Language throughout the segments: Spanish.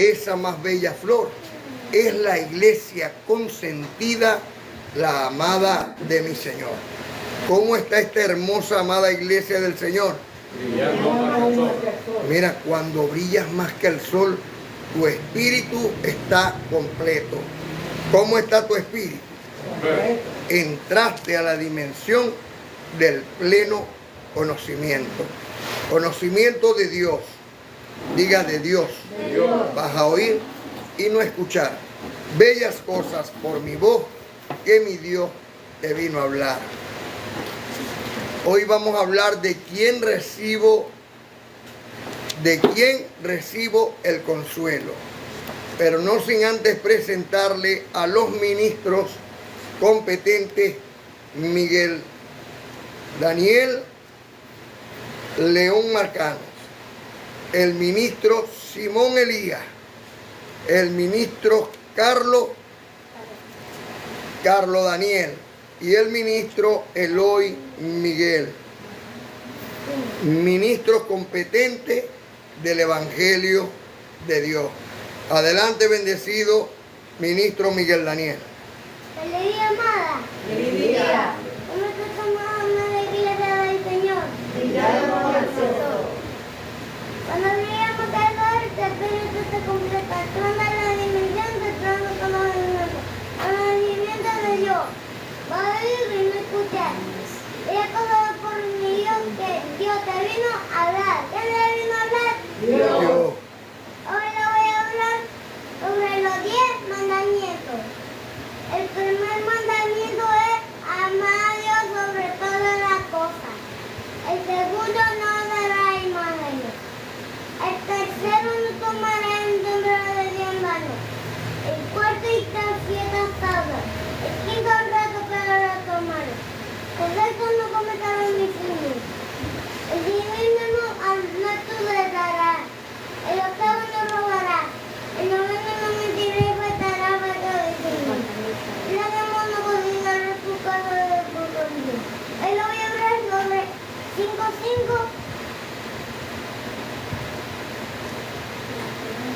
esa más bella flor es la iglesia consentida, la amada de mi Señor. ¿Cómo está esta hermosa, amada iglesia del Señor? Mira, cuando brillas más que el sol, tu espíritu está completo. ¿Cómo está tu espíritu? Entraste a la dimensión del pleno conocimiento. Conocimiento de Dios. Diga de Dios. Vas a oír y no escuchar bellas cosas por mi voz que mi Dios te vino a hablar. Hoy vamos a hablar de quién recibo el consuelo. Pero no sin antes presentarle a los ministros competentes: Miguel Daniel León Marcanos, el ministro Simón Elías, el ministro Carlos Daniel y el ministro Eloy Miguel, ministros competentes del Evangelio de Dios. Adelante, bendecido ministro Miguel Daniel. Feliz día, amada. Feliz día. ¿Cómo está tomando la iglesia del Señor? Brillamos al sol. Cuando brillamos al sol, el espíritu se completa, trona la dimensión del trono conocimiento de Dios. Va a oír y no escuchar. Ella cosas por mi Dios que Dios te vino a hablar. ¿Quién le vino a hablar? Dios. Hoy le voy a hablar sobre los 10 mandamientos. El primer mandamiento es amar a Dios sobre todas las cosas. El segundo, no darás imagen a Dios. El tercero, no tomarás en nombre de Dios en vano. El cuarto, quitar 7 tablas. El quinto, rato para los tomares. El sexto, no cometerás homicidio. El séptimo, no adulterarás. El octavo, no robarás. El noveno, no mentirás y faltarás a tu vecino. El décimo, no codiciarás tu casa de tu prójimo. Hoy lo voy a hablar sobre 5:5.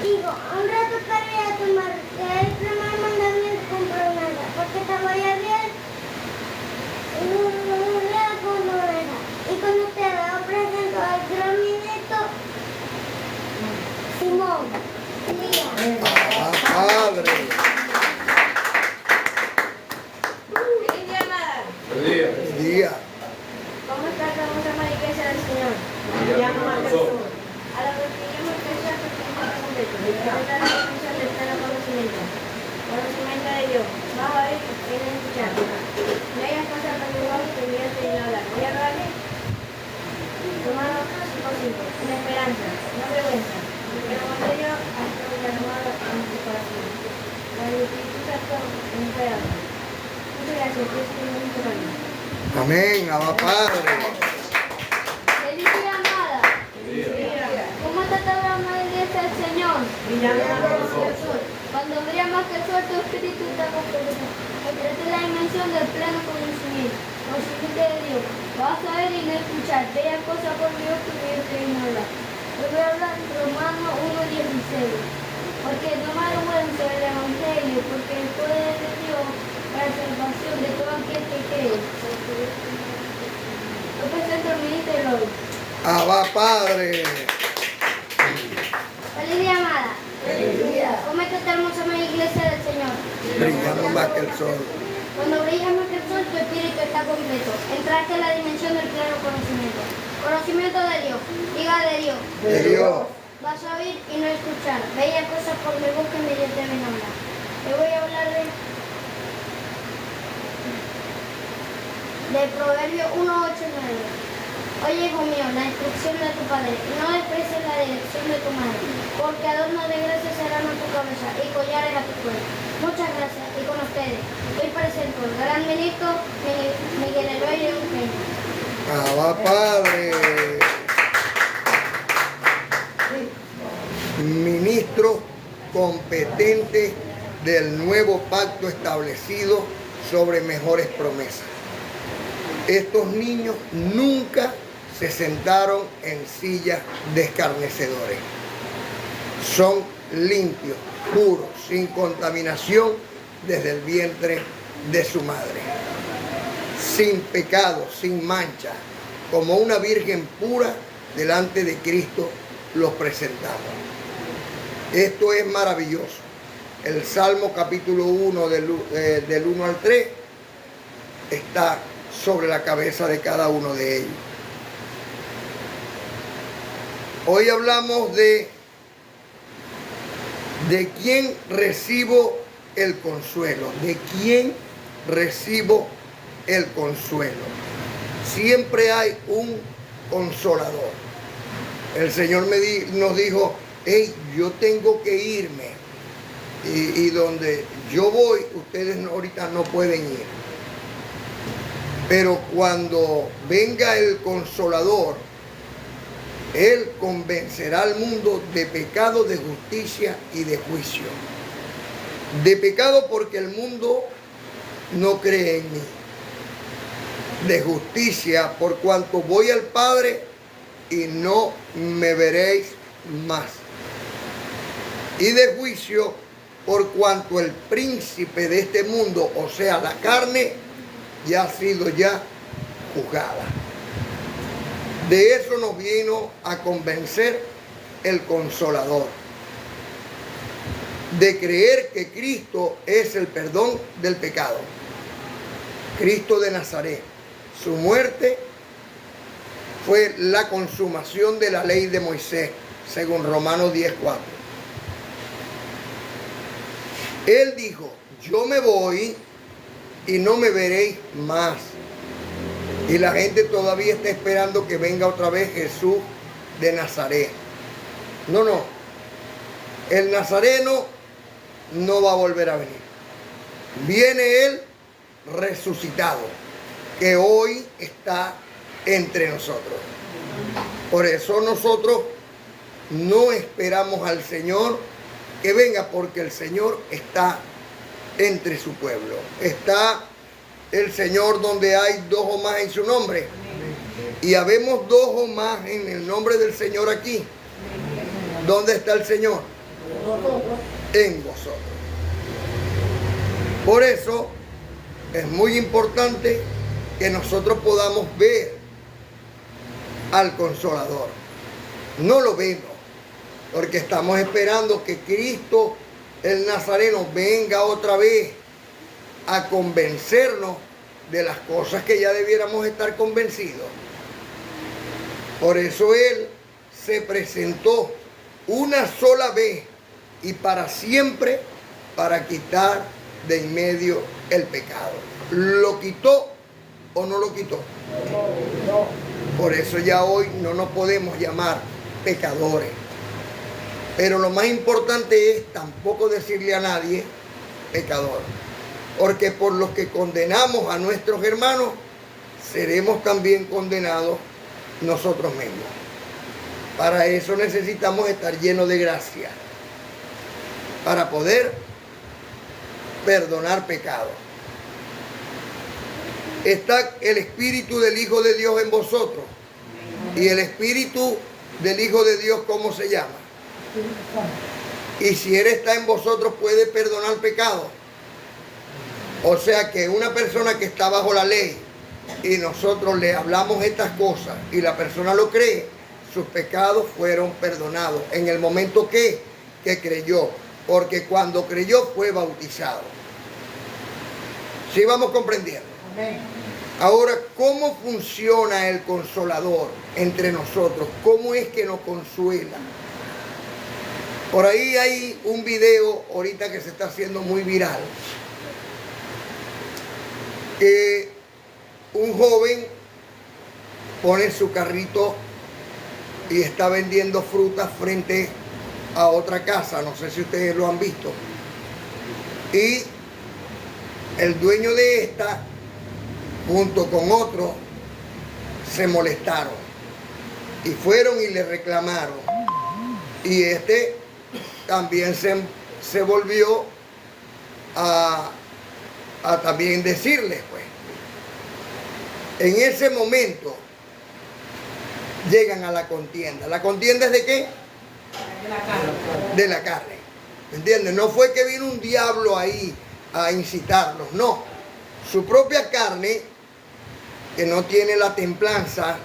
Digo, honra a tu padre y a tu madre, que es el primer mandamiento con promesa, porque te vaya bien y no con oreja. Y con ustedes os presento al gran ministro Simón Elías. Padre. Feliz día, amada. Día. ¿Cómo está la hermosa iglesia del Señor? Brillamos al sol. A la vez que llamo que sea completo. Esta es la definición del pleno conocimiento. Conocimiento de Dios. Vas a oír y no escuchar. Bellas cosas por mi voz que Dios te vino a hablar. Voy a hablarle. Romanos 5:5. En esperanza, no vergüenza. Porque el evangelio ha sido renovado en tu corazón. La Espíritu Santo en un pedado. Muchas gracias, Dios te bendiga. Amén. Abba Padre. Feliz día, amada. ¿Cómo está toda la iglesia del Señor? Brillamos al sol. Cuando brilla más que el sol, tu espíritu está completo. Entraste en la dimensión del pleno conocimiento. Conocimiento de Dios. Vas a ver y no escuchar. Bellas cosas por Dios que Dios te vino a hablar. Hoy voy a hablar en Romanos 1:16. Porque no me avergüenzo del Evangelio, porque el poder de Dios para la salvación de todo aquel que cree. Yo presento al ministro Eloy. Abba Padre. Feliz día, amada. ¿Cómo está esta hermosa iglesia del Señor? Brillamos más que el sol. Cuando brilla más que el sol, tu espíritu está completo. Entraste en la dimensión del pleno conocimiento. Conocimiento de Dios. Diga de Dios. De Dios. Vas a oír y no escuchar. Bellas cosas por mi boca y Dios te ven a hablar. Le voy a hablar de Proverbio 1:8-9. Oye, hijo mío, la instrucción de tu padre, y no desprecies la dirección de tu madre, porque adornos de gracia serán a tu cabeza y collares a tu cuello. Muchas gracias, y con ustedes, hoy presento al gran ministro Miguel Eloy León Peña. Abba Padre. Ministro competente del nuevo pacto establecido sobre mejores promesas. Estos niños nunca se sentaron en sillas de escarnecedores. Son limpio, puro, sin contaminación desde el vientre de su madre. Sin pecado, sin mancha, como una virgen pura delante de Cristo los presentamos. Esto es maravilloso. El Salmo capítulo 1 del 1 al 3 está sobre la cabeza de cada uno de ellos. Hoy hablamos de quién recibo el consuelo, de quién recibo el consuelo. Siempre hay un consolador. El Señor nos dijo, hey, yo tengo que irme y donde yo voy, ustedes ahorita no pueden ir. Pero cuando venga el consolador, Él convencerá al mundo de pecado, de justicia y de juicio. De pecado porque el mundo no cree en mí. De justicia por cuanto voy al Padre y no me veréis más. Y de juicio por cuanto el príncipe de este mundo, o sea, la carne, ya ha sido juzgada. De eso nos vino a convencer el Consolador. De creer que Cristo es el perdón del pecado. Cristo de Nazaret. Su muerte fue la consumación de la ley de Moisés, según Romanos 10:4. Él dijo, yo me voy y no me veréis más. Y la gente todavía está esperando que venga otra vez Jesús de Nazaret. No. El nazareno no va a volver a venir. Viene Él resucitado, que hoy está entre nosotros. Por eso nosotros no esperamos al Señor que venga, porque el Señor está entre su pueblo. Está el Señor donde hay dos o más en su nombre. Y habemos dos o más en el nombre del Señor aquí. ¿Dónde está el Señor? En vosotros. Por eso es muy importante que nosotros podamos ver al Consolador. No lo vemos, porque estamos esperando que Cristo, el Nazareno, venga otra vez a convencernos de las cosas que ya debiéramos estar convencidos. Por eso Él se presentó una sola vez y para siempre para quitar de en medio el pecado. ¿Lo quitó o no lo quitó? Por eso ya hoy no nos podemos llamar pecadores. Pero lo más importante es tampoco decirle a nadie pecador. Porque por los que condenamos a nuestros hermanos, seremos también condenados nosotros mismos. Para eso necesitamos estar llenos de gracia, para poder perdonar pecados. Está el Espíritu del Hijo de Dios en vosotros. Y el Espíritu del Hijo de Dios, ¿cómo se llama? Y si Él está en vosotros, puede perdonar pecados. O sea que una persona que está bajo la ley y nosotros le hablamos estas cosas y la persona lo cree, sus pecados fueron perdonados en el momento que creyó, porque cuando creyó fue bautizado. ¿Sí vamos comprendiendo? Amén. Ahora, ¿cómo funciona el Consolador entre nosotros? ¿Cómo es que nos consuela? Por ahí hay un video ahorita que se está haciendo muy viral, que un joven pone su carrito y está vendiendo frutas frente a otra casa. No sé si ustedes lo han visto. Y el dueño de esta, junto con otro, se molestaron y fueron y le reclamaron. Y este también se volvió a también decirles, pues. En ese momento llegan a la contienda. ¿La contienda es de qué? De la carne. ¿Me entiendes? No fue que vino un diablo ahí a incitarlos, no. Su propia carne, que no tiene la templanza,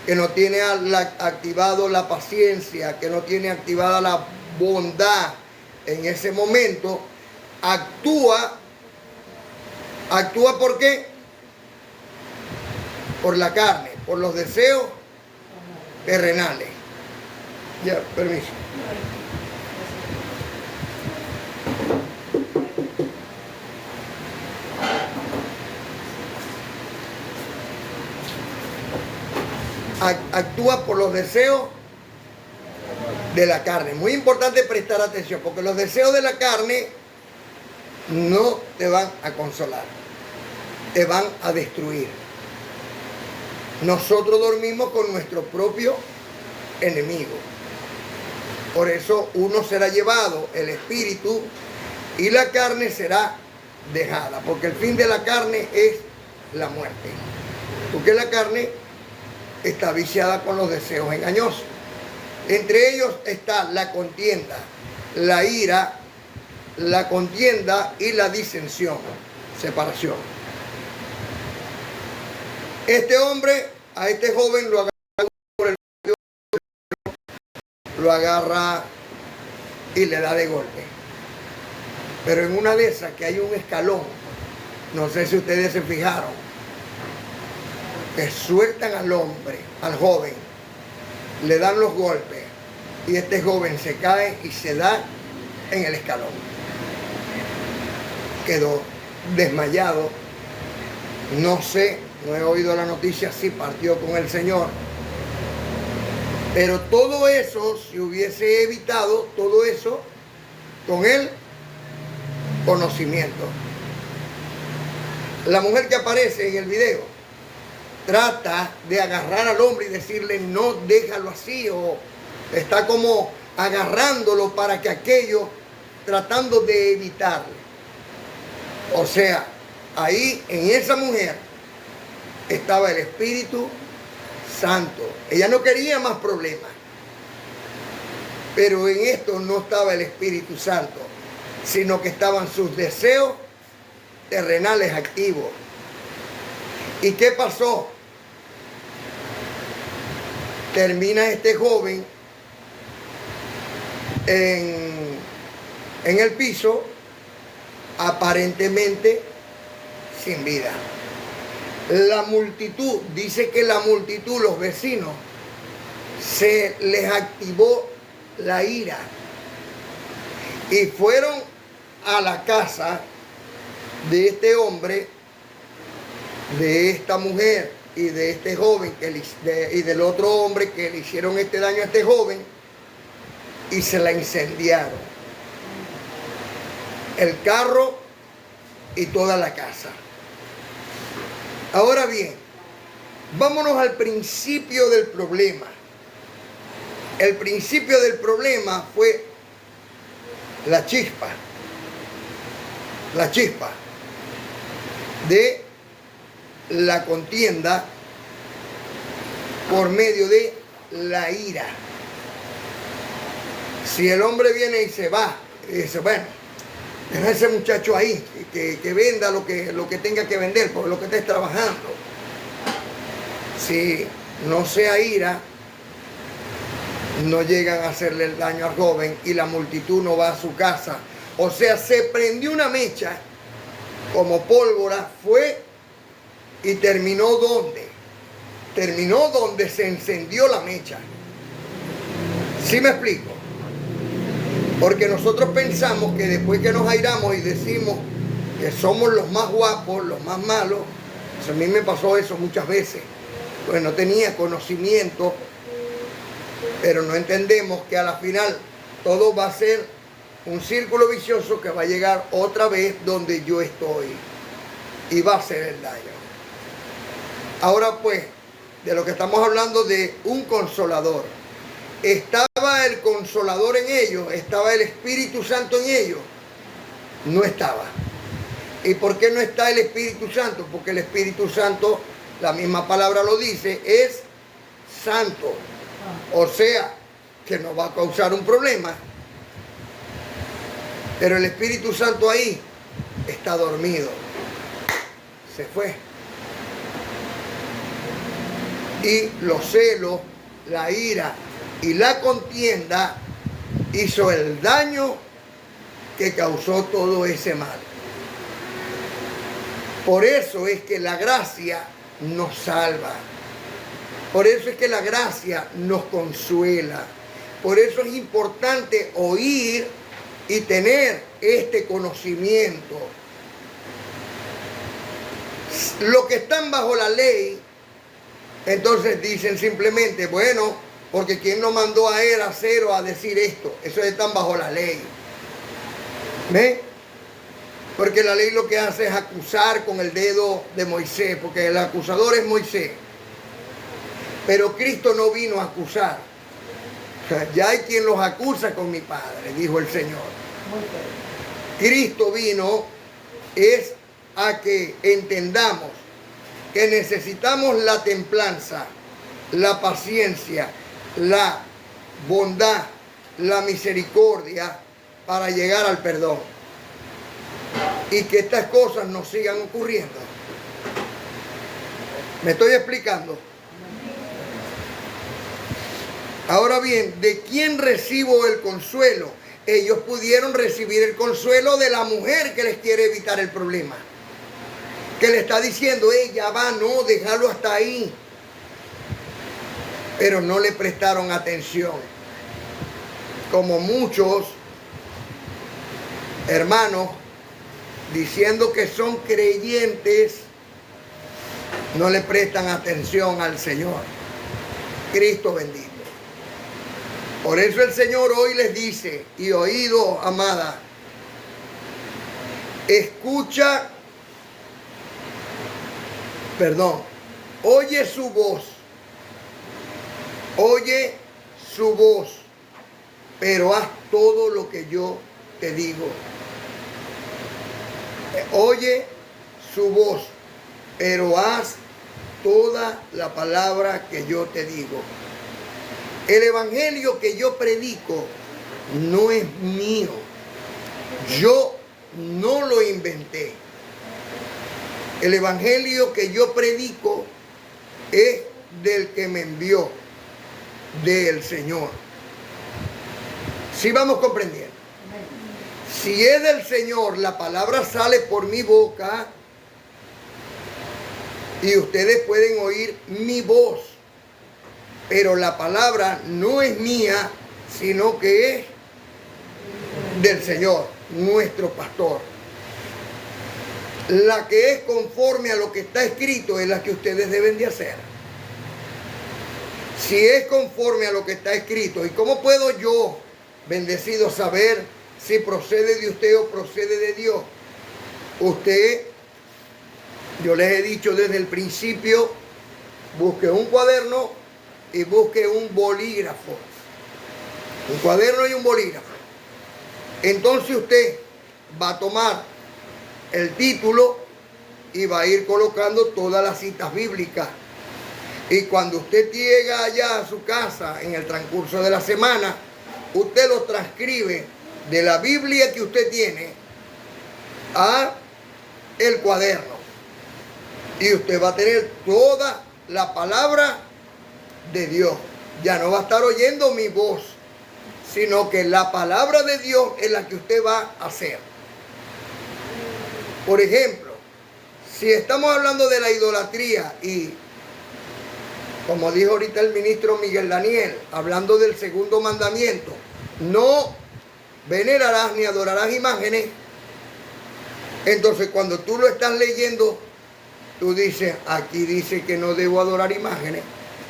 que no tiene activado la paciencia, que no tiene activada la bondad en ese momento, actúa ¿por qué? Por la carne, por los deseos terrenales. Ya, permiso. Actúa por los deseos de la carne. Muy importante prestar atención, porque los deseos de la carne no te van a consolar, te van a destruir. Nosotros dormimos con nuestro propio enemigo. Por eso uno será llevado, el espíritu, y la carne será dejada, porque el fin de la carne es la muerte. Porque la carne está viciada con los deseos engañosos. Entre ellos está la contienda, la ira, la contienda y la disensión, separación. Este hombre, a este joven lo agarra y le da de golpe. Pero en una de esas que hay un escalón, no sé si ustedes se fijaron, que sueltan al hombre, al joven, le dan los golpes y este joven se cae y se da en el escalón. Quedó desmayado. No sé, no he oído la noticia si partió con el Señor. Pero todo eso, si hubiese evitado, todo eso con el conocimiento. La mujer que aparece en el video trata de agarrar al hombre y decirle no, déjalo así, o está como agarrándolo para que aquello, tratando de evitarle. O sea, ahí en esa mujer estaba el Espíritu Santo. Ella no quería más problemas, pero en esto no estaba el Espíritu Santo, sino que estaban sus deseos terrenales activos. ¿Y qué pasó? Termina este joven en el piso, aparentemente sin vida. La multitud, dice que la multitud, los vecinos, se les activó la ira y fueron a la casa de este hombre, de esta mujer y de este joven y del otro hombre que le hicieron este daño a este joven, y se la incendiaron, el carro y toda la casa. Ahora bien, vámonos al principio del problema. El principio del problema fue la chispa de la contienda por medio de la ira. Si el hombre viene y se va y dice, bueno, deja ese muchacho ahí, que venda lo que tenga que vender, por lo que estés trabajando. Si no sea ira, no llegan a hacerle el daño al joven y la multitud no va a su casa. O sea, se prendió una mecha como pólvora, fue y terminó ¿dónde? Terminó donde se encendió la mecha. ¿Sí me explico? Porque nosotros pensamos que después que nos airamos y decimos que somos los más guapos, los más malos, pues a mí me pasó eso muchas veces. Pues no tenía conocimiento, pero no entendemos que a la final todo va a ser un círculo vicioso que va a llegar otra vez donde yo estoy y va a hacer el daño. Ahora pues, de lo que estamos hablando, de un consolador. ¿Estaba el consolador en ellos? ¿Estaba el Espíritu Santo en ellos? No estaba. ¿Y por qué no está el Espíritu Santo? Porque el Espíritu Santo, la misma palabra lo dice, es santo. O sea, que no va a causar un problema. Pero el Espíritu Santo ahí está dormido. Se fue. Y los celos, la ira y la contienda hizo el daño que causó todo ese mal. Por eso es que la gracia nos salva. Por eso es que la gracia nos consuela. Por eso es importante oír y tener este conocimiento. Los que están bajo la ley, entonces dicen simplemente, bueno, porque ¿quién nos mandó a él a hacer o a decir esto? Eso están bajo la ley. ¿Ve? Porque la ley lo que hace es acusar con el dedo de Moisés, porque el acusador es Moisés. Pero Cristo no vino a acusar. Ya hay quien los acusa con mi Padre, dijo el Señor. Cristo vino es a que entendamos que necesitamos la templanza, la paciencia, la bondad, la misericordia para llegar al perdón. Y que estas cosas no sigan ocurriendo. ¿Me estoy explicando? Ahora bien, ¿de quién recibo el consuelo? Ellos pudieron recibir el consuelo de la mujer que les quiere evitar el problema. Que le está diciendo, ella va, no, déjalo hasta ahí. Pero no le prestaron atención. Como muchos hermanos, diciendo que son creyentes, no le prestan atención al Señor. Cristo bendito. Por eso el Señor hoy les dice, y oído, amada, escucha, oye su voz, pero haz todo lo que yo te digo. Oye su voz, pero haz toda la palabra que yo te digo. El evangelio que yo predico no es mío. Yo no lo inventé. El evangelio que yo predico es del que me envió, del Señor. ¿Sí vamos comprendiendo? Si es del Señor, la palabra sale por mi boca y ustedes pueden oír mi voz. Pero la palabra no es mía, sino que es del Señor, nuestro pastor. La que es conforme a lo que está escrito es la que ustedes deben de hacer. Si es conforme a lo que está escrito, ¿y cómo puedo yo, bendecido, saber si procede de usted o procede de Dios? Usted, yo les he dicho desde el principio, busque un cuaderno y busque un bolígrafo. Un cuaderno y un bolígrafo. Entonces usted va a tomar el título y va a ir colocando todas las citas bíblicas. Y cuando usted llega allá a su casa en el transcurso de la semana, usted lo transcribe de la Biblia que usted tiene a el cuaderno. Y usted va a tener toda la palabra de Dios. Ya no va a estar oyendo mi voz, sino que la palabra de Dios es la que usted va a hacer. Por ejemplo, si estamos hablando de la idolatría y, como dijo ahorita el ministro Miguel Daniel, hablando del segundo mandamiento, no venerarás ni adorarás imágenes. Entonces cuando tú lo estás leyendo, tú dices, aquí dice que no debo adorar imágenes.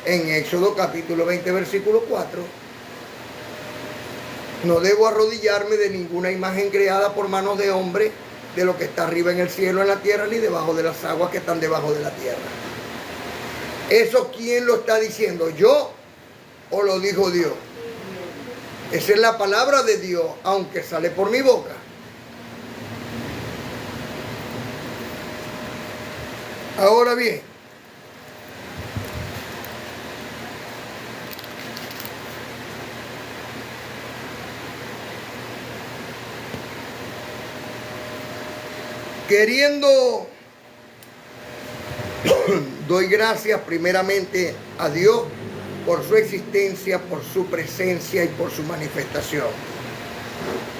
En Éxodo capítulo 20, versículo 4. No debo arrodillarme de ninguna imagen creada por manos de hombre, de lo que está arriba en el cielo, en la tierra, ni debajo de las aguas que están debajo de la tierra. ¿Eso quién lo está diciendo? ¿Yo o lo dijo Dios? Esa es la palabra de Dios, aunque sale por mi boca. Ahora bien, Queriendo, doy gracias primeramente a Dios por su existencia, por su presencia y por su manifestación.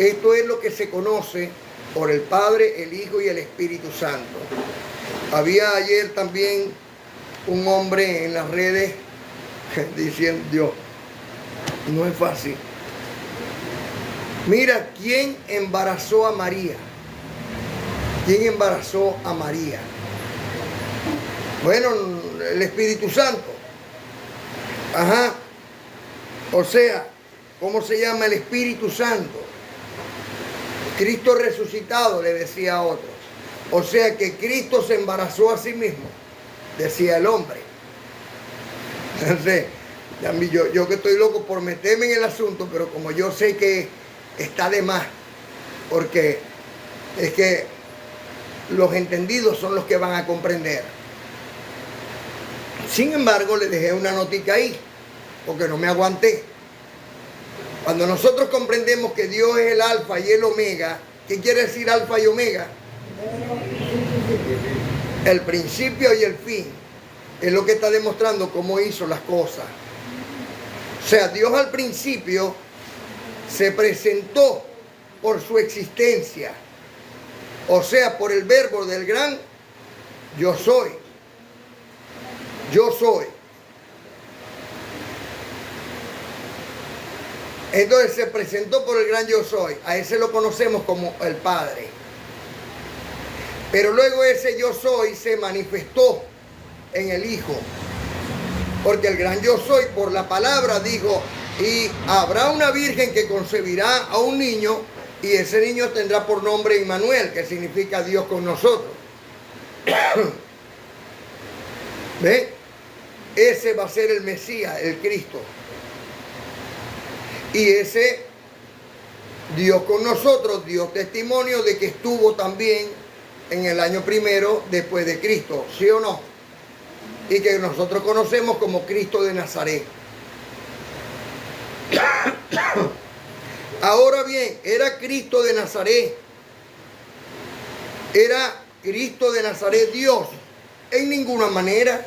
Esto es lo que se conoce por el Padre, el Hijo y el Espíritu Santo. Había ayer también un hombre en las redes diciendo, Dios, no es fácil. Mira, ¿quién embarazó a María? ¿Quién embarazó a María? Bueno, el Espíritu Santo. Ajá. O sea, ¿cómo se llama el Espíritu Santo? Cristo resucitado, le decía a otros. O sea que Cristo se embarazó a sí mismo, decía el hombre. Entonces, yo que estoy loco por meterme en el asunto, pero como yo sé que está de más, porque es que los entendidos son los que van a comprender. Sin embargo, le dejé una notica ahí, porque no me aguanté. Cuando nosotros comprendemos que Dios es el alfa y el omega, ¿qué quiere decir alfa y omega? El principio y el fin. Es lo que está demostrando cómo hizo las cosas. O sea, Dios al principio se presentó por su existencia. O sea, por el verbo del gran yo soy. Yo soy. Entonces se presentó por el gran yo soy. A ese lo conocemos como el Padre. Pero luego ese yo soy se manifestó en el Hijo. Porque el gran yo soy por la palabra dijo, y habrá una virgen que concebirá a un niño y ese niño tendrá por nombre Immanuel, que significa Dios con nosotros. ¿Ven? Ese va a ser el Mesías, el Cristo. Y ese Dios con nosotros dio testimonio de que estuvo también en el año primero después de Cristo, ¿sí o no? Y que nosotros conocemos como Cristo de Nazaret. Ahora bien, ¿era Cristo de Nazaret? ¿Era Cristo de Nazaret Dios? En ninguna manera.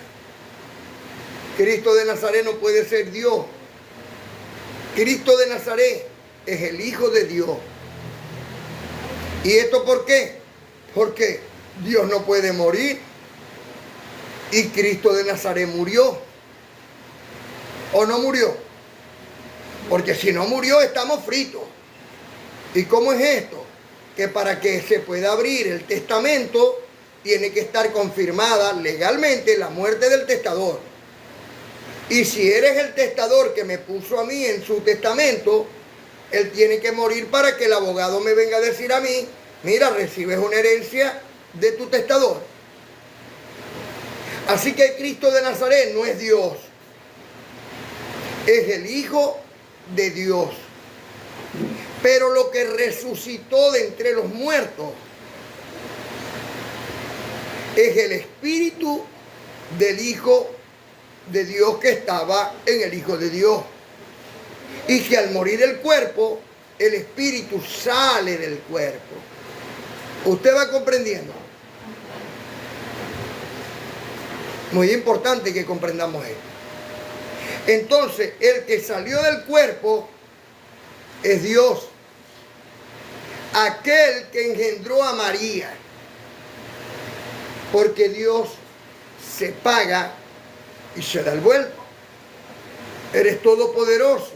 Cristo de Nazaret no puede ser Dios. Cristo de Nazaret es el Hijo de Dios. ¿Y esto por qué? Porque Dios no puede morir. Y Cristo de Nazaret murió. ¿O no murió? Porque si no murió, estamos fritos. ¿Y cómo es esto? Que para que se pueda abrir el testamento, tiene que estar confirmada legalmente la muerte del testador. Y si eres el testador que me puso a mí en su testamento, él tiene que morir para que el abogado me venga a decir a mí, mira, recibes una herencia de tu testador. Así que Cristo de Nazaret no es Dios. Es el Hijo de Dios. Pero lo que resucitó de entre los muertos es el Espíritu del Hijo de Dios que estaba en el Hijo de Dios. Y que al morir el cuerpo, el Espíritu sale del cuerpo. ¿Usted va comprendiendo? Muy importante que comprendamos esto. Entonces, el que salió del cuerpo es Dios. Aquel que engendró a María. Porque Dios se paga y se da el vuelto. Eres todopoderoso.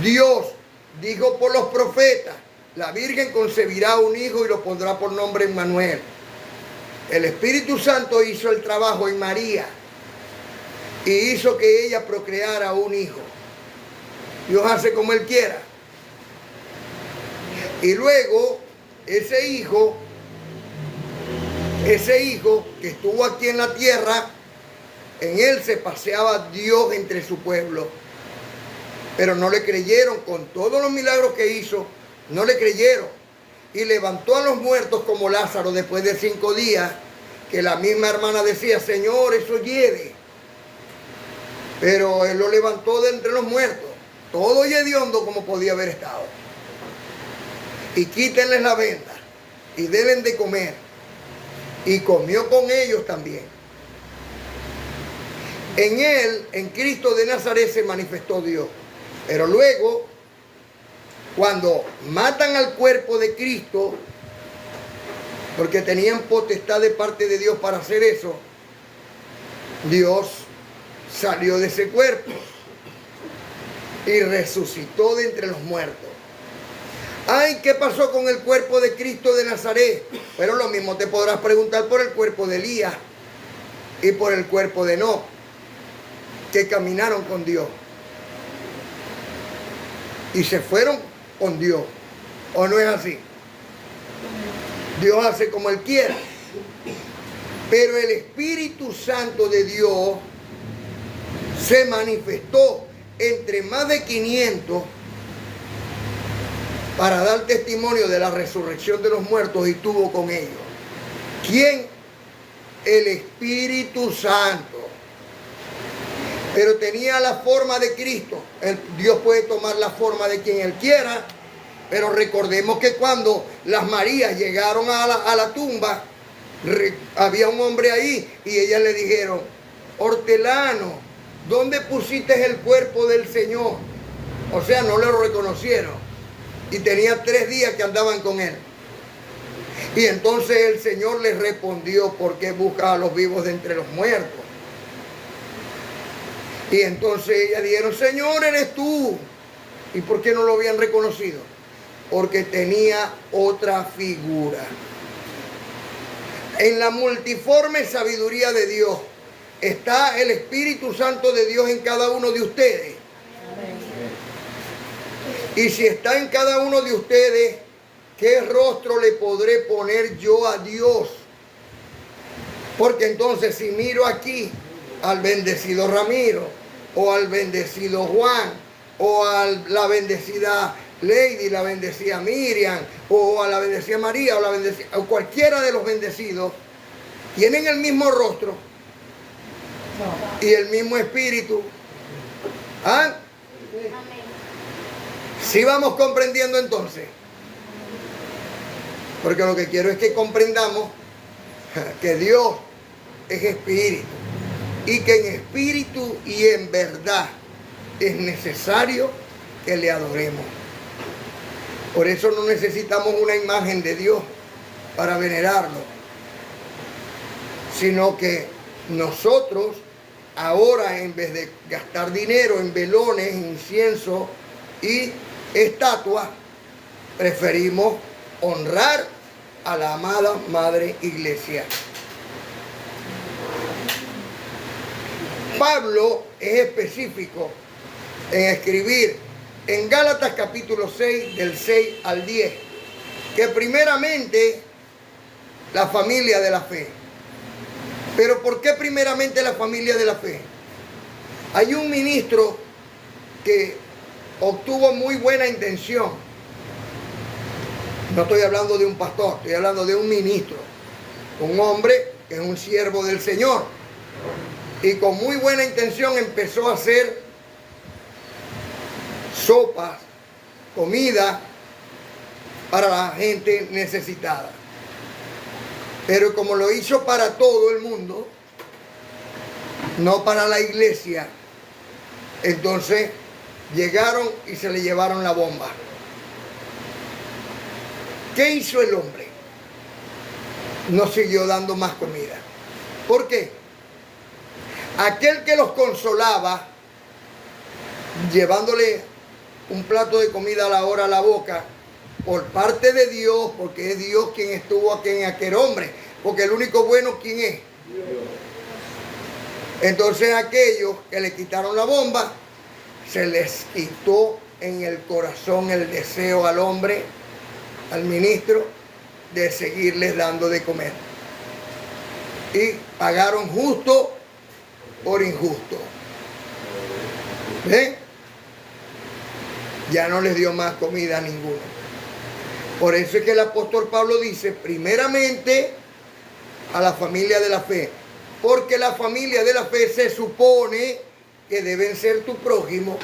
Dios dijo por los profetas, la Virgen concebirá un hijo y lo pondrá por nombre Immanuel. El Espíritu Santo hizo el trabajo en María y hizo que ella procreara un hijo. Dios hace como Él quiera. Y luego ese hijo que estuvo aquí en la tierra, en él se paseaba Dios entre su pueblo. Pero no le creyeron, con todos los milagros que hizo, no le creyeron. Y levantó a los muertos como Lázaro después de 5 días, que la misma hermana decía, Señor, eso hiede. Pero él lo levantó de entre los muertos, todo hediondo como podía haber estado. Y quítenles la venda. y denle de comer. Y comió con ellos también. En él, en Cristo de Nazaret, se manifestó Dios. Pero luego, cuando matan al cuerpo de Cristo, porque tenían potestad de parte de Dios para hacer eso, Dios salió de ese cuerpo y resucitó de entre los muertos. Ay, ¿qué pasó con el cuerpo de Cristo de Nazaret? Pero lo mismo te podrás preguntar por el cuerpo de Elías y por el cuerpo de Enoc, que caminaron con Dios y se fueron con Dios. ¿O no es así? Dios hace como Él quiera. Pero el Espíritu Santo de Dios se manifestó entre más de 500 para dar testimonio de la resurrección de los muertos y estuvo con ellos. ¿Quién? El Espíritu Santo. Pero tenía la forma de Cristo. Dios puede tomar la forma de quien Él quiera. Pero recordemos que cuando las Marías llegaron a la tumba, había un hombre ahí y ellas le dijeron: hortelano, ¿dónde pusiste el cuerpo del Señor? O sea, no lo reconocieron. Y tenía 3 días que andaban con él. Y entonces el Señor les respondió: ¿por qué buscas a los vivos de entre los muertos? Y entonces ellas dijeron: Señor, eres tú. ¿Y por qué no lo habían reconocido? Porque tenía otra figura. En la multiforme sabiduría de Dios está el Espíritu Santo de Dios en cada uno de ustedes. Y si está en cada uno de ustedes, ¿qué rostro le podré poner yo a Dios? Porque entonces si miro aquí al bendecido Ramiro, o al bendecido Juan, o a la bendecida Lady, la bendecida Miriam, o a la bendecida María, o cualquiera de los bendecidos, tienen el mismo rostro y el mismo espíritu. ¿Ah? ¿Sí vamos comprendiendo entonces? Porque lo que quiero es que comprendamos que Dios es espíritu y que en espíritu y en verdad es necesario que le adoremos. Por eso no necesitamos una imagen de Dios para venerarlo, sino que nosotros ahora, en vez de gastar dinero en velones, incienso y estatuas, preferimos honrar a la amada Madre Iglesia. Pablo es específico en escribir en Gálatas capítulo 6, del 6 al 10, que primeramente la familia de la fe. Pero ¿por qué primeramente la familia de la fe? Hay un ministro que obtuvo muy buena intención. No estoy hablando de un pastor, estoy hablando de un ministro, un hombre que es un siervo del Señor, y con muy buena intención empezó a hacer sopas, comida para la gente necesitada. Pero como lo hizo para todo el mundo, no para la iglesia, entonces llegaron y se le llevaron la bomba. ¿Qué hizo el hombre? No siguió dando más comida. ¿Por qué? Aquel que los consolaba, llevándole un plato de comida a la hora a la boca, por parte de Dios, porque es Dios quien estuvo aquí en aquel hombre, porque el único bueno, ¿quién es? Dios. Entonces aquellos que le quitaron la bomba, se les quitó en el corazón el deseo al hombre, al ministro, de seguirles dando de comer. Y pagaron justo por injusto. ¿Ven? Ya no les dio más comida a ninguno. Por eso es que el apóstol Pablo dice, primeramente a la familia de la fe, porque la familia de la fe se supone que deben ser tu prójimo.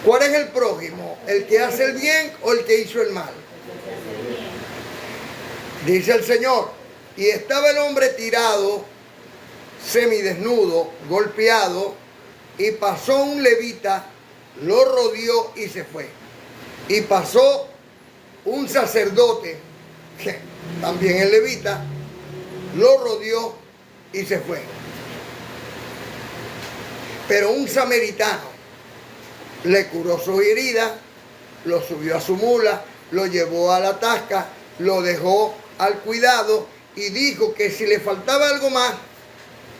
¿Cuál es el prójimo? ¿El que hace el bien o el que hizo el mal? Dice el Señor, y estaba el hombre tirado, semidesnudo, golpeado, y pasó un levita, lo rodeó y se fue. Y pasó un sacerdote, que también el levita, lo rodeó y se fue. Pero un samaritano le curó su herida, lo subió a su mula, lo llevó a la tasca, lo dejó al cuidado y dijo que si le faltaba algo más,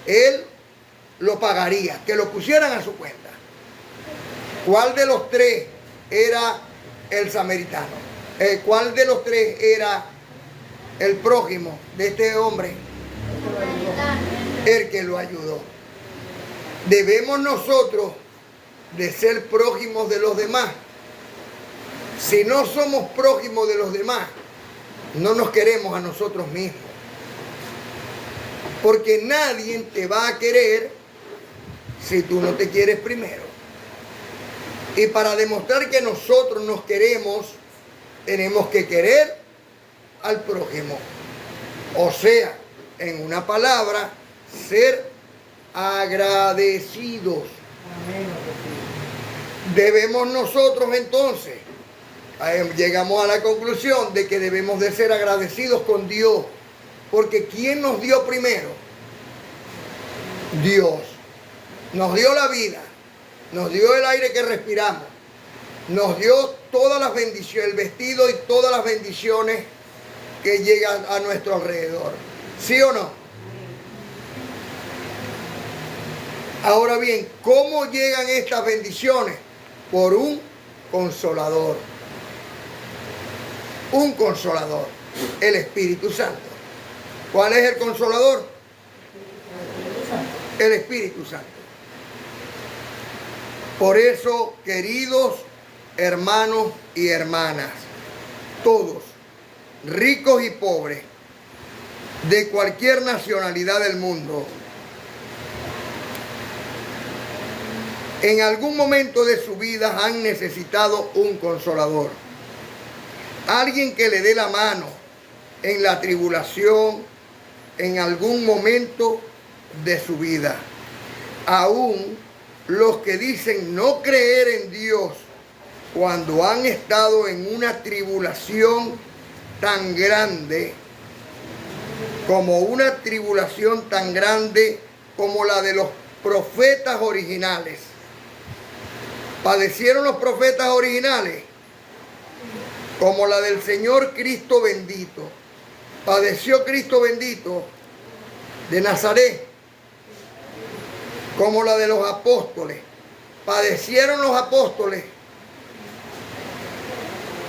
él lo pagaría, que lo pusieran a su cuenta. ¿Cuál de los tres era el samaritano? ¿Cuál de los tres era el prójimo de este hombre? El que lo ayudó. Debemos nosotros de ser prójimos de los demás. Si no somos prójimos de los demás, no nos queremos a nosotros mismos. Porque nadie te va a querer si tú no te quieres primero. Y para demostrar que nosotros nos queremos, tenemos que querer al prójimo. O sea, en una palabra, ser agradecidos. Debemos nosotros entonces, llegamos a la conclusión de que debemos de ser agradecidos con Dios. Porque ¿quién nos dio primero? Dios. Nos dio la vida, nos dio el aire que respiramos, nos dio todas las bendiciones, el vestido y todas las bendiciones que llegan a nuestro alrededor. ¿Sí o no? Ahora bien, ¿cómo llegan estas bendiciones? Por un consolador. Un consolador, el Espíritu Santo. ¿Cuál es el consolador? El Espíritu Santo. Por eso, queridos hermanos y hermanas, todos, ricos y pobres, de cualquier nacionalidad del mundo, en algún momento de su vida han necesitado un consolador. Alguien que le dé la mano en la tribulación, en algún momento de su vida. Aún los que dicen no creer en Dios, cuando han estado en una tribulación tan grande, como la de los profetas originales. ¿Padecieron los profetas originales? Como la del Señor Cristo bendito. ¿Padeció Cristo bendito de Nazaret? Como la de los apóstoles. ¿Padecieron los apóstoles?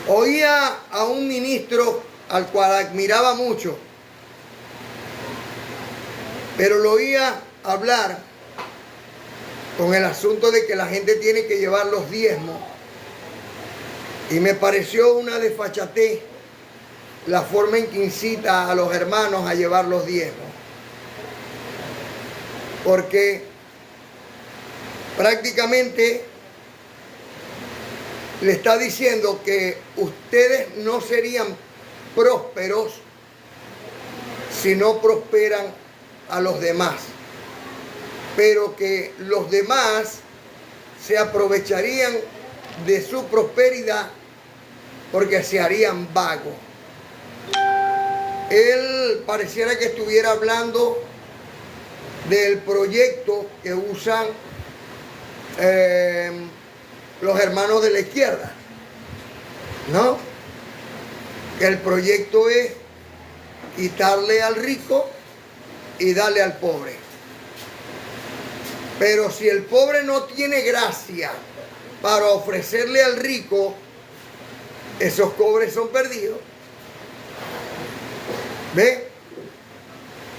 Oía a un ministro al cual admiraba mucho, pero lo oía hablar con el asunto de que la gente tiene que llevar los diezmos, y me pareció una desfachatez la forma en que incita a los hermanos a llevar los diezmos, porque prácticamente le está diciendo que ustedes no serían prósperos si no prosperan a los demás, pero que los demás se aprovecharían de su prosperidad porque se harían vagos. Él pareciera que estuviera hablando del proyecto que usan los hermanos de la izquierda, ¿no? Que el proyecto es quitarle al rico y darle al pobre. Pero si el pobre no tiene gracia para ofrecerle al rico, esos pobres son perdidos. ¿Ve?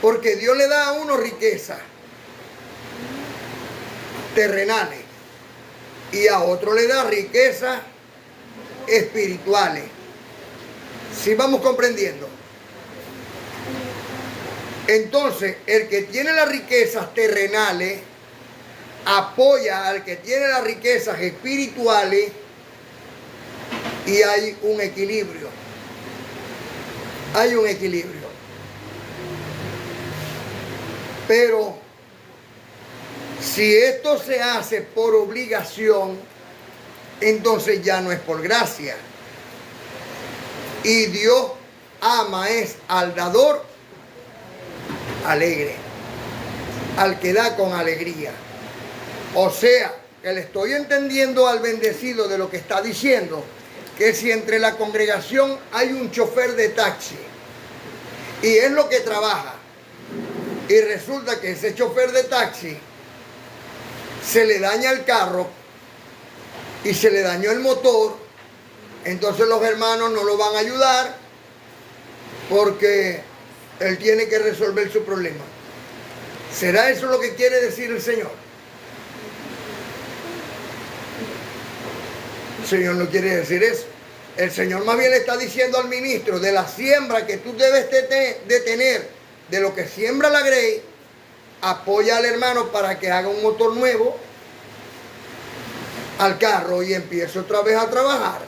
Porque Dios le da a uno riqueza terrenales y a otro le da riquezas espirituales. ¿Sí vamos comprendiendo? Entonces, el que tiene las riquezas terrenales apoya al que tiene las riquezas espirituales y hay un equilibrio. Hay un equilibrio. Pero si esto se hace por obligación, entonces ya no es por gracia. Y Dios ama es al dador alegre, al que da con alegría. O sea, que le estoy entendiendo al bendecido de lo que está diciendo, que si entre la congregación hay un chofer de taxi y es lo que trabaja, y resulta que ese chofer de taxi se le daña el carro y se le dañó el motor, entonces los hermanos no lo van a ayudar porque él tiene que resolver su problema. ¿Será eso lo que quiere decir el Señor? El Señor no quiere decir eso. El Señor más bien le está diciendo al ministro de la siembra que tú debes de tener, de lo que siembra la grey, apoya al hermano para que haga un motor nuevo al carro y empiece otra vez a trabajar.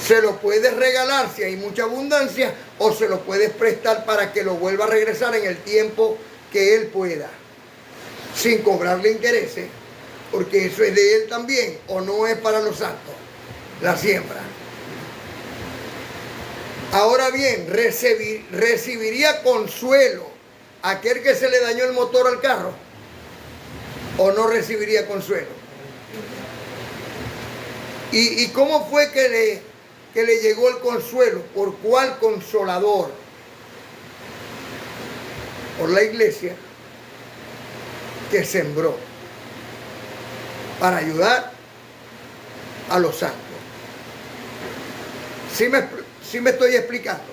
Se lo puedes regalar si hay mucha abundancia o se lo puedes prestar para que lo vuelva a regresar en el tiempo que él pueda, sin cobrarle intereses, porque eso es de él también, o no es para los santos, la siembra. Ahora bien, ¿recibiría consuelo aquel que se le dañó el motor al carro? ¿O no recibiría consuelo? ¿Y cómo fue que le llegó el consuelo? ¿Por cuál consolador? Por la iglesia que sembró para ayudar a los santos. ¿Sí me estoy explicando?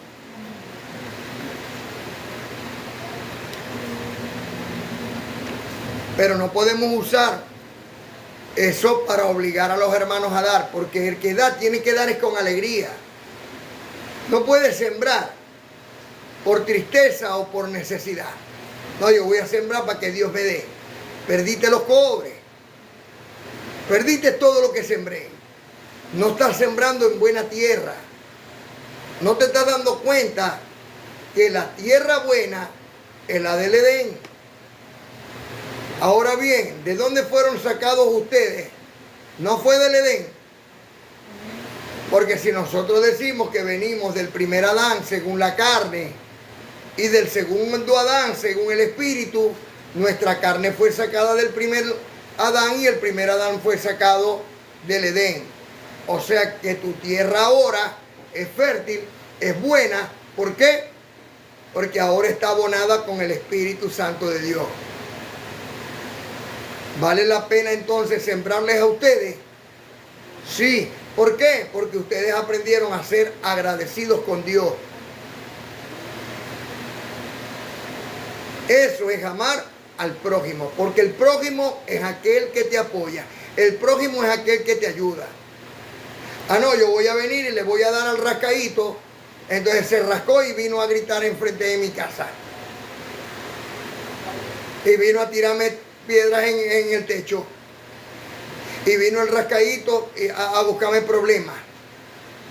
Pero no podemos usar eso para obligar a los hermanos a dar, porque el que da tiene que dar es con alegría. No puede sembrar por tristeza o por necesidad. No, yo voy a sembrar para que Dios me dé. Perdiste los cobres. Perdiste todo lo que sembré. No estás sembrando en buena tierra. No te estás dando cuenta que la tierra buena es la del Edén. Ahora bien, ¿de dónde fueron sacados ustedes? No fue del Edén. Porque si nosotros decimos que venimos del primer Adán según la carne y del segundo Adán según el espíritu, nuestra carne fue sacada del primer Adán y el primer Adán fue sacado del Edén. O sea que tu tierra ahora es fértil, es buena. ¿Por qué? Porque ahora está abonada con el Espíritu Santo de Dios. ¿Vale la pena entonces sembrarles a ustedes? Sí. ¿Por qué? Porque ustedes aprendieron a ser agradecidos con Dios. Eso es amar al prójimo, porque el prójimo es aquel que te apoya. El prójimo es aquel que te ayuda. Ah, no, yo voy a venir y le voy a dar al rascadito. Entonces se rascó y vino a gritar enfrente de mi casa. Y vino a tirarme piedras en el techo. Y vino el rascadito a buscarme problemas.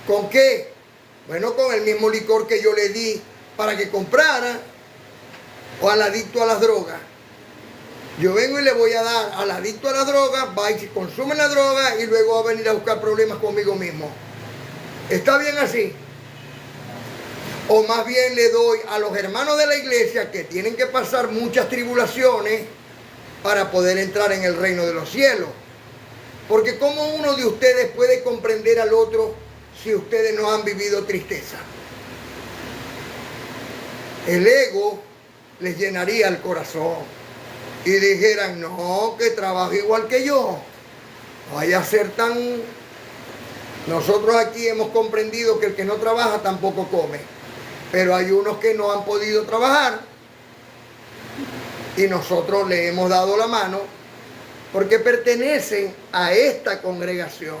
¿Con qué? Bueno, con el mismo licor que yo le di para que comprara, o al adicto a las drogas. Yo vengo y le voy a dar al adicto a las drogas, va y consume la droga y luego va a venir a buscar problemas conmigo mismo. ¿Está bien así? O más bien le doy a los hermanos de la iglesia que tienen que pasar muchas tribulaciones para poder entrar en el reino de los cielos. Porque ¿cómo uno de ustedes puede comprender al otro si ustedes no han vivido tristeza? El ego les llenaría el corazón y dijeran, no, que trabaja igual que yo. No vaya a ser tan... Nosotros aquí hemos comprendido que el que no trabaja tampoco come. Pero hay unos que no han podido trabajar y nosotros le hemos dado la mano porque pertenecen a esta congregación,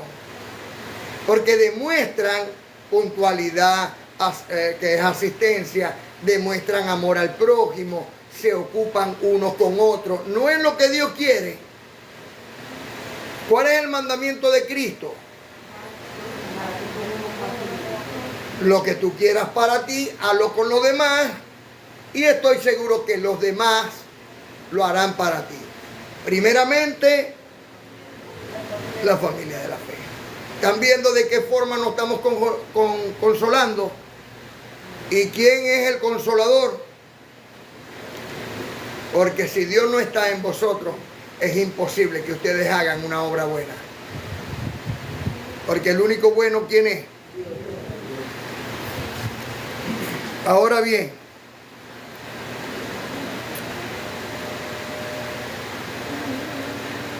porque demuestran puntualidad, que es asistencia, demuestran amor al prójimo, se ocupan unos con otros. No es lo que Dios quiere. ¿Cuál es el mandamiento de Cristo? Lo que tú quieras para ti, hazlo con los demás. Y estoy seguro que los demás lo harán para ti. Primeramente, la familia de la fe. ¿Están viendo de qué forma nos estamos consolando? ¿Y quién es el consolador? Porque si Dios no está en vosotros, es imposible que ustedes hagan una obra buena. Porque el único bueno, ¿quién es? Ahora bien,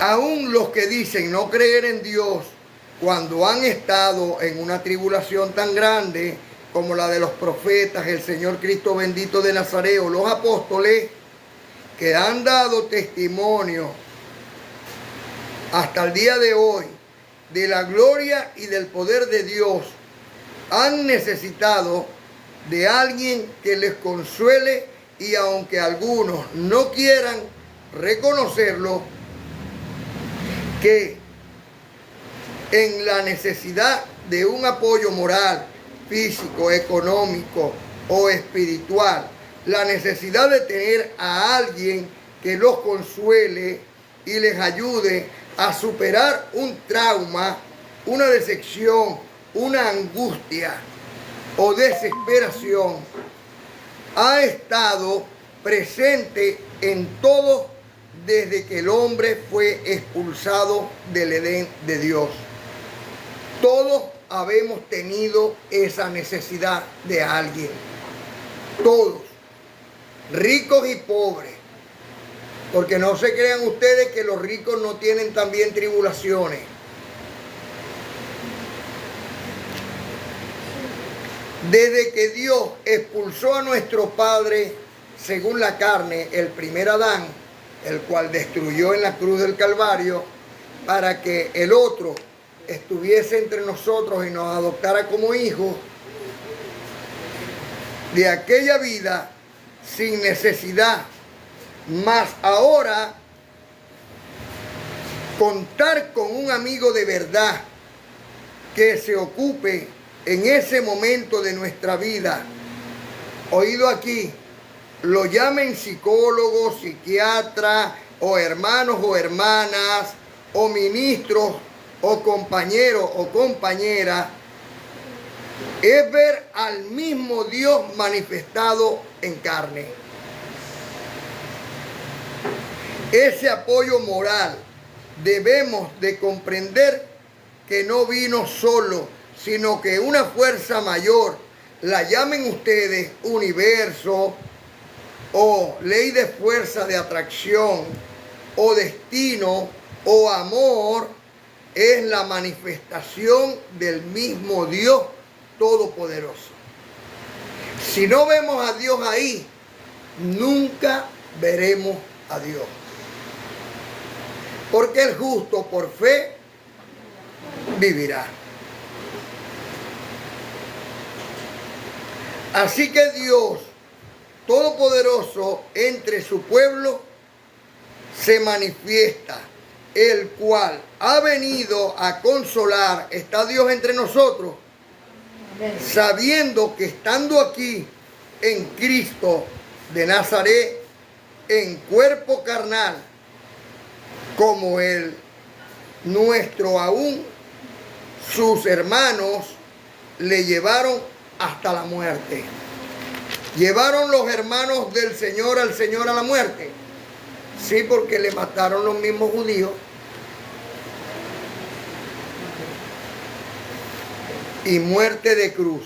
aún los que dicen no creer en Dios, cuando han estado en una tribulación tan grande como la de los profetas, el Señor Cristo bendito de Nazaret, o los apóstoles, que han dado testimonio hasta el día de hoy de la gloria y del poder de Dios, han necesitado de alguien que les consuele, y aunque algunos no quieran reconocerlo, que en la necesidad de un apoyo moral, físico, económico o espiritual, la necesidad de tener a alguien que los consuele y les ayude a superar un trauma, una decepción, una angustia o desesperación, ha estado presente en todos desde que el hombre fue expulsado del Edén de Dios. Todos habemos tenido esa necesidad de alguien. Todos, ricos y pobres. Porque no se crean ustedes que los ricos no tienen también tribulaciones. Desde que Dios expulsó a nuestro padre, según la carne, el primer Adán, el cual destruyó en la cruz del Calvario, para que el otro estuviese entre nosotros y nos adoptara como hijos, de aquella vida sin necesidad, más ahora contar con un amigo de verdad que se ocupe en ese momento de nuestra vida. Oído aquí, lo llamen psicólogos, psiquiatras, o hermanos o hermanas, o ministros, o compañeros o compañeras, es ver al mismo Dios manifestado en carne. Ese apoyo moral debemos de comprender que no vino solo, sino que una fuerza mayor, la llamen ustedes universo, o ley de fuerza de atracción, o destino, o amor, es la manifestación del mismo Dios Todopoderoso. Si no vemos a Dios ahí, nunca veremos a Dios. Porque el justo por fe vivirá. Así que Dios Todopoderoso entre su pueblo se manifiesta, el cual ha venido a consolar. Está Dios entre nosotros, sabiendo que estando aquí en Cristo de Nazaret, en cuerpo carnal, como Él, nuestro aún, sus hermanos le llevaron hasta la muerte. ¿Llevaron los hermanos del Señor al Señor a la muerte? Sí, porque le mataron los mismos judíos. Y muerte de cruz.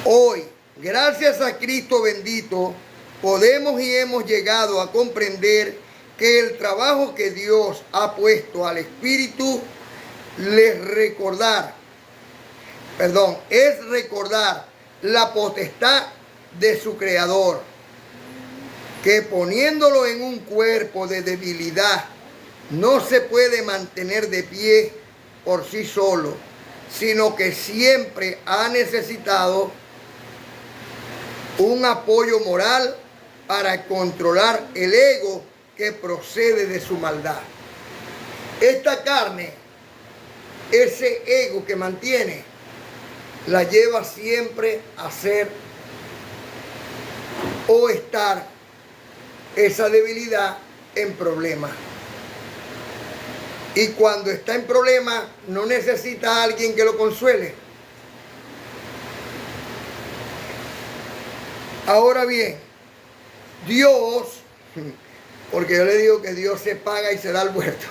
Hoy, gracias a Cristo bendito, podemos y hemos llegado a comprender que el trabajo que Dios ha puesto al Espíritu es recordar la potestad de su Creador, que poniéndolo en un cuerpo de debilidad, no se puede mantener de pie por sí solo, sino que siempre ha necesitado un apoyo moral para controlar el ego que procede de su maldad. Esta carne, ese ego que mantiene, la lleva siempre a ser o estar esa debilidad en problemas. Y cuando está en problemas, no necesita a alguien que lo consuele. Ahora bien, Dios, porque yo le digo que Dios se paga y se da el vuelto.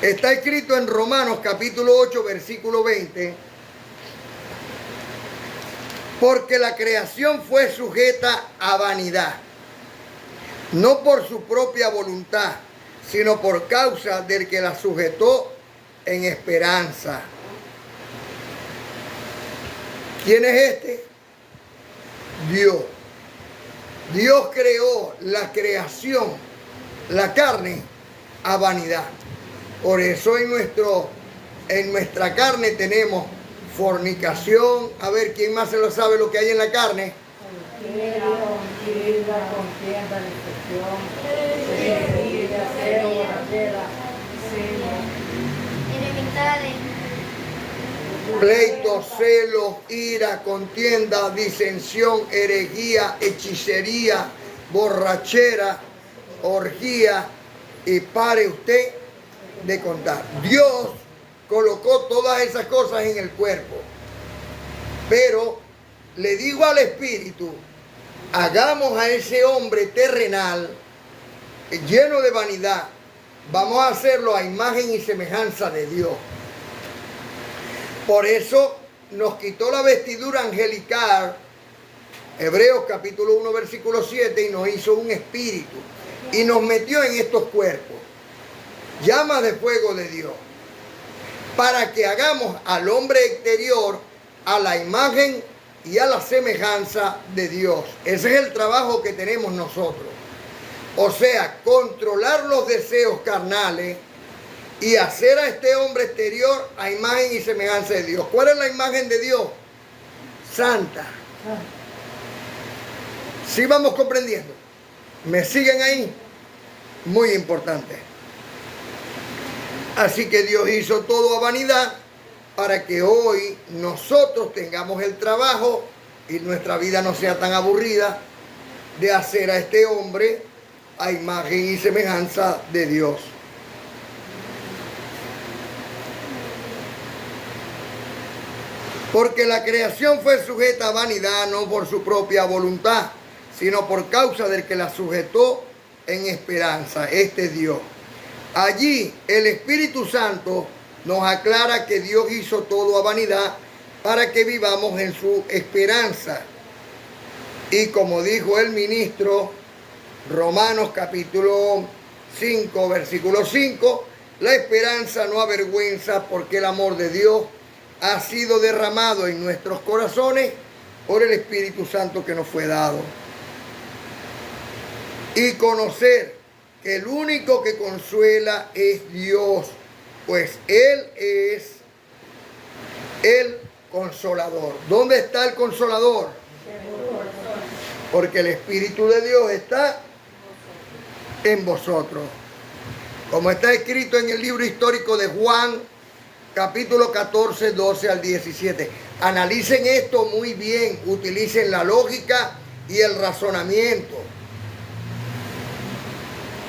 Está escrito en Romanos capítulo 8, versículo 20. Porque la creación fue sujeta a vanidad, no por su propia voluntad, sino por causa del que la sujetó en esperanza. ¿Quién es este? Dios. Dios creó la creación, la carne, a vanidad. Por eso en nuestra carne tenemos fornicación. A ver, ¿quién más se lo sabe lo que hay en la carne? Pleitos, celos, ira, contienda, disensión, herejía, hechicería, borrachera, orgía, y pare usted de contar. Dios colocó todas esas cosas en el cuerpo, pero le digo al espíritu, hagamos a ese hombre terrenal lleno de vanidad, vamos a hacerlo a imagen y semejanza de Dios. Por eso nos quitó la vestidura angelical, Hebreos capítulo 1 versículo 7, y nos hizo un espíritu y nos metió en estos cuerpos, llamas de fuego de Dios, para que hagamos al hombre exterior a la imagen y a la semejanza de Dios. Ese es el trabajo que tenemos nosotros. O sea, controlar los deseos carnales y hacer a este hombre exterior a imagen y semejanza de Dios. ¿Cuál es la imagen de Dios? Santa. ¿Sí vamos comprendiendo? ¿Me siguen ahí? Muy importante. Así que Dios hizo todo a vanidad para que hoy nosotros tengamos el trabajo y nuestra vida no sea tan aburrida de hacer a este hombre a imagen y semejanza de Dios. Porque la creación fue sujeta a vanidad no por su propia voluntad, sino por causa del que la sujetó en esperanza. Este es Dios. Allí el Espíritu Santo nos aclara que Dios hizo todo a vanidad para que vivamos en su esperanza. Y como dijo el ministro, Romanos capítulo 5, versículo 5, la esperanza no avergüenza porque el amor de Dios ha sido derramado en nuestros corazones por el Espíritu Santo que nos fue dado. Y conocer que el único que consuela es Dios, pues Él es el consolador. ¿Dónde está el consolador? Porque el Espíritu de Dios está en vosotros. Como está escrito en el libro histórico de Juan, capítulo 14, 12 al 17. Analicen esto muy bien, utilicen la lógica y el razonamiento.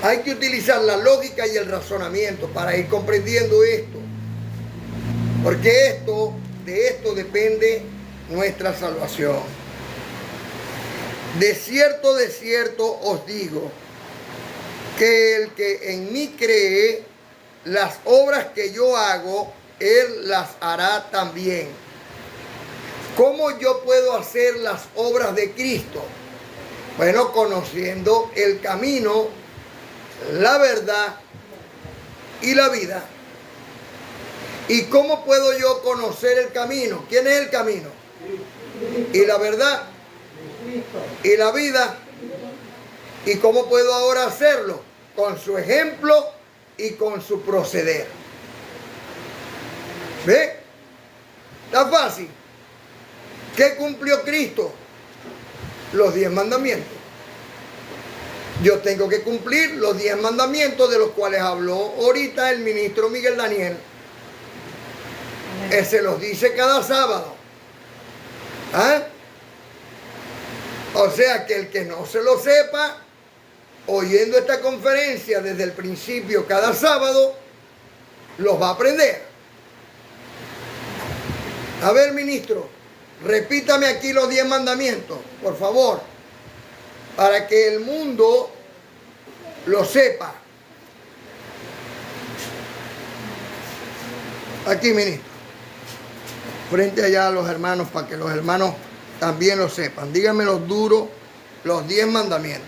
Hay que utilizar la lógica y el razonamiento para ir comprendiendo esto. Porque de esto depende nuestra salvación. De cierto os digo, que el que en mí cree, las obras que yo hago, él las hará también. ¿Cómo yo puedo hacer las obras de Cristo? Bueno, conociendo el camino, la verdad y la vida. ¿Y cómo puedo yo conocer el camino? ¿Quién es el camino? Y la verdad y la vida. ¿Y cómo puedo ahora hacerlo? Con su ejemplo y con su proceder. ¿Ve? Está fácil. ¿Qué cumplió Cristo? Los 10 mandamientos. Yo tengo que cumplir los 10 mandamientos de los cuales habló ahorita el ministro Miguel Daniel. Él se los dice cada sábado. ¿Ah? O sea que el que no se lo sepa, oyendo esta conferencia desde el principio cada sábado, los va a aprender. A ver, ministro, repítame aquí los 10 mandamientos, por favor, para que el mundo lo sepa. Aquí, ministro, frente allá a los hermanos, para que los hermanos también lo sepan. Díganme los duros, los 10 mandamientos.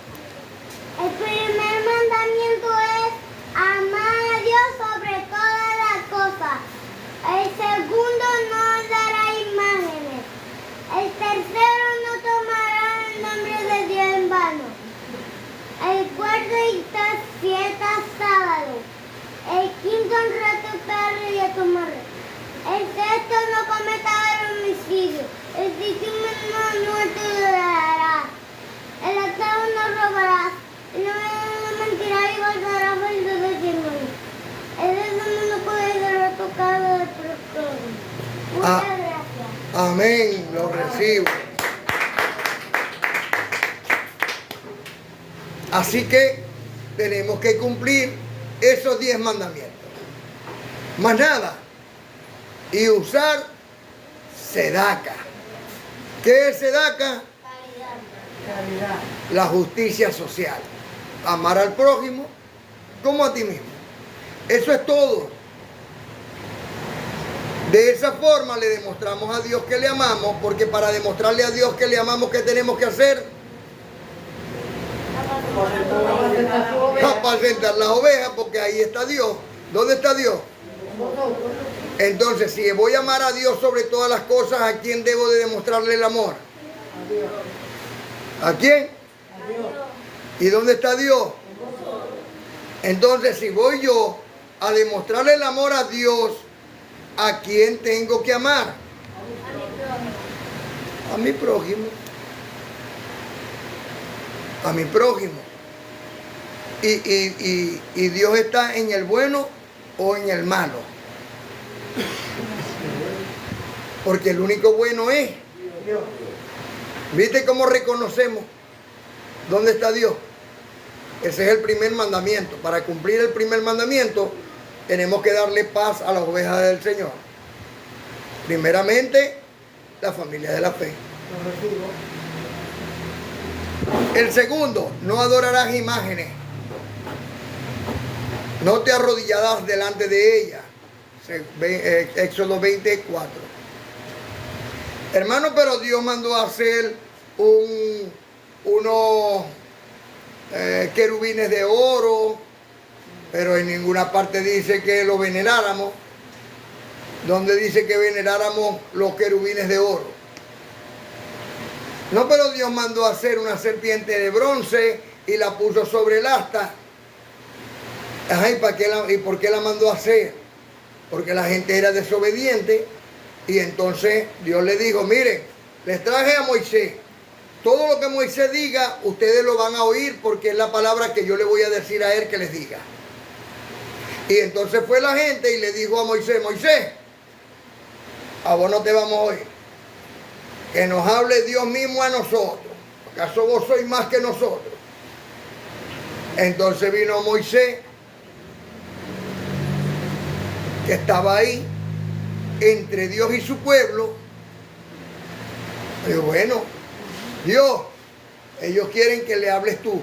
El primer mandamiento es amar a Dios sobre todas las cosas. El segundo, no dará imágenes. El tercero, no tomará el nombre de Dios en vano. El cuarto, dictar fiestas sábado. El quinto, honrar a tu padre y a tu madre. El sexto, no cometerás homicidio. El séptimo, no adulterarás. El octavo, no robarás. El noveno, no mentirás y guardarás falso testimonio. El décimo, no puedes tocar del prójimo. Muchas gracias. Amén, lo recibo. Así que tenemos que cumplir esos 10 mandamientos. Más nada. Y usar sedaca. ¿Qué es sedaca? Caridad. La justicia social. Amar al prójimo como a ti mismo. Eso es todo. De esa forma le demostramos a Dios que le amamos, porque para demostrarle a Dios que le amamos, ¿qué tenemos que hacer? Apacentar las ovejas, porque ahí está Dios. ¿Dónde está Dios? Entonces, si voy a amar a Dios sobre todas las cosas, ¿a quién debo de demostrarle el amor? ¿A quién? ¿Y dónde está Dios? Entonces, si voy yo a demostrarle el amor a Dios, ¿a quién tengo que amar? A mi prójimo. A mi prójimo. Y Dios está en el bueno o en el malo. Porque el único bueno es Dios. ¿Viste cómo reconocemos dónde está Dios? Ese es el primer mandamiento. Para cumplir el primer mandamiento, tenemos que darle paz a las ovejas del Señor. Primeramente, la familia de la fe. El segundo, no adorarás imágenes. No te arrodillarás delante de ellas. Éxodo 24. Hermano, pero Dios mandó a hacer unos querubines de oro, pero en ninguna parte dice que lo veneráramos. ¿Dónde dice que veneráramos los querubines de oro? No, pero Dios mandó a hacer una serpiente de bronce y la puso sobre el asta. Ajá, ¿y por qué la mandó a hacer? Porque la gente era desobediente y entonces Dios le dijo, miren, les traje a Moisés. Todo lo que Moisés diga, ustedes lo van a oír porque es la palabra que yo le voy a decir a él que les diga. Y entonces fue la gente y le dijo a Moisés, Moisés, a vos no te vamos a oír. Que nos hable Dios mismo a nosotros. ¿Acaso vos sois más que nosotros? Entonces vino Moisés, que estaba ahí, entre Dios y su pueblo. Y dijo, bueno, Dios, ellos quieren que le hables tú.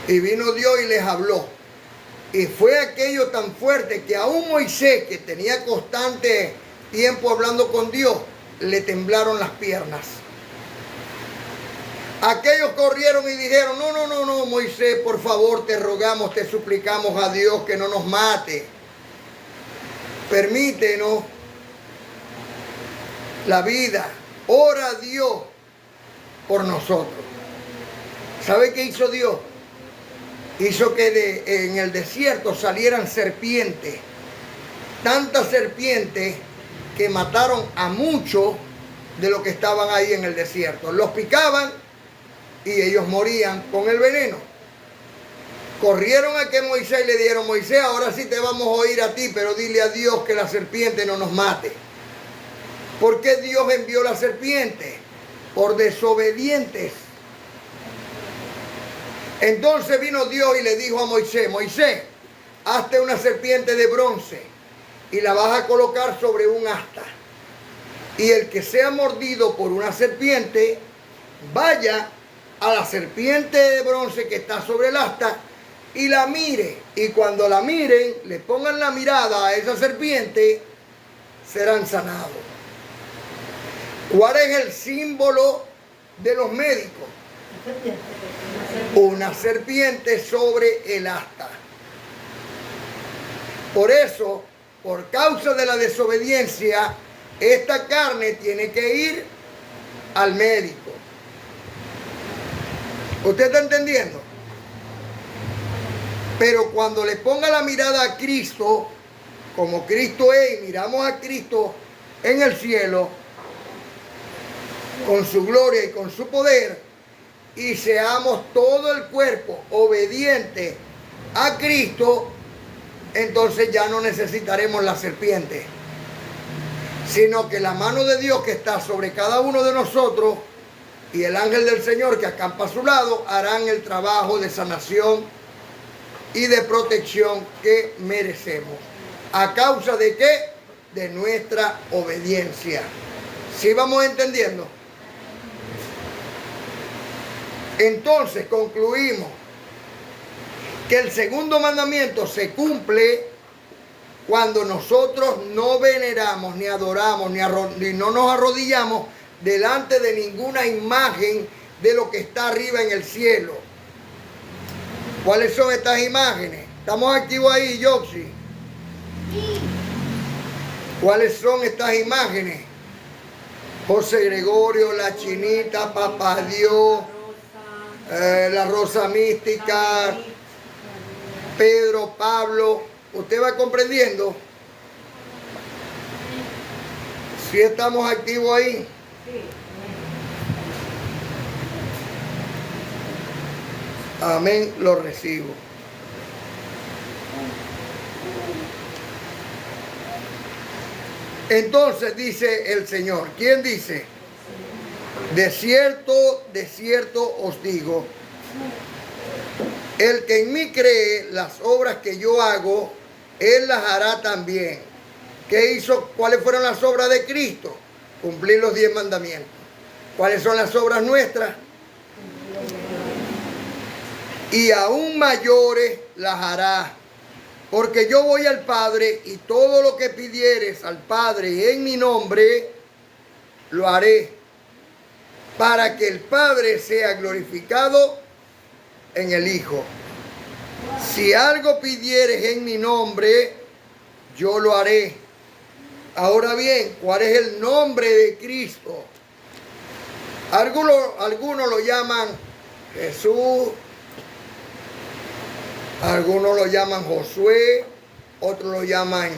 Y vino Dios y les habló. Y fue aquello tan fuerte que aún Moisés, que tenía constante tiempo hablando con Dios, le temblaron las piernas. Aquellos corrieron y dijeron, no, Moisés, por favor, te rogamos, te suplicamos a Dios que no nos mate. Permítenos la vida. Ora a Dios por nosotros. ¿Sabe qué hizo Dios? Hizo que en el desierto salieran serpientes. Tantas serpientes que mataron a muchos de los que estaban ahí en el desierto. Los picaban y ellos morían con el veneno. Corrieron a que Moisés le dieron, Moisés, ahora sí te vamos a oír a ti, pero dile a Dios que la serpiente no nos mate. ¿Por qué Dios envió la serpiente? Por desobedientes. Entonces vino Dios y le dijo a Moisés, Moisés, hazte una serpiente de bronce y la vas a colocar sobre un asta. Y el que sea mordido por una serpiente, vaya a la serpiente de bronce que está sobre el asta y la mire. Y cuando la miren, le pongan la mirada a esa serpiente, serán sanados. ¿Cuál es el símbolo de los médicos? Una serpiente sobre el asta. Por eso, por causa de la desobediencia, esta carne tiene que ir al médico. ¿Usted está entendiendo? Pero cuando le ponga la mirada a Cristo, como Cristo es, y miramos a Cristo en el cielo, con su gloria y con su poder, y seamos todo el cuerpo obediente a Cristo, entonces ya no necesitaremos la serpiente, sino que la mano de Dios que está sobre cada uno de nosotros y el ángel del Señor que acampa a su lado harán el trabajo de sanación y de protección que merecemos. ¿A causa de qué? De nuestra obediencia. ¿Sí vamos entendiendo? Entonces concluimos que el segundo mandamiento se cumple cuando nosotros no veneramos, ni adoramos, ni no nos arrodillamos delante de ninguna imagen de lo que está arriba en el cielo. ¿Cuáles son estas imágenes? ¿Estamos activos ahí, Yoxi? Sí. ¿Cuáles son estas imágenes? José Gregorio, la Chinita, Papá Dios, la Rosa Mística, Pedro, Pablo. ¿Usted va comprendiendo? ¿Sí estamos activos ahí? Amén, lo recibo. Entonces dice el Señor, ¿quién dice? De cierto os digo, el que en mí cree, las obras que yo hago, él las hará también. ¿Qué hizo? ¿Cuáles fueron las obras de Cristo? Cumplir los 10 mandamientos. ¿Cuáles son las obras nuestras? Y aún mayores las hará, porque yo voy al Padre y todo lo que pidieres al Padre en mi nombre, lo haré, para que el Padre sea glorificado en el Hijo. Si algo pidieres en mi nombre, yo lo haré. Ahora bien, ¿cuál es el nombre de Cristo? Algunos lo llaman Jesús, algunos lo llaman Josué, otros lo llaman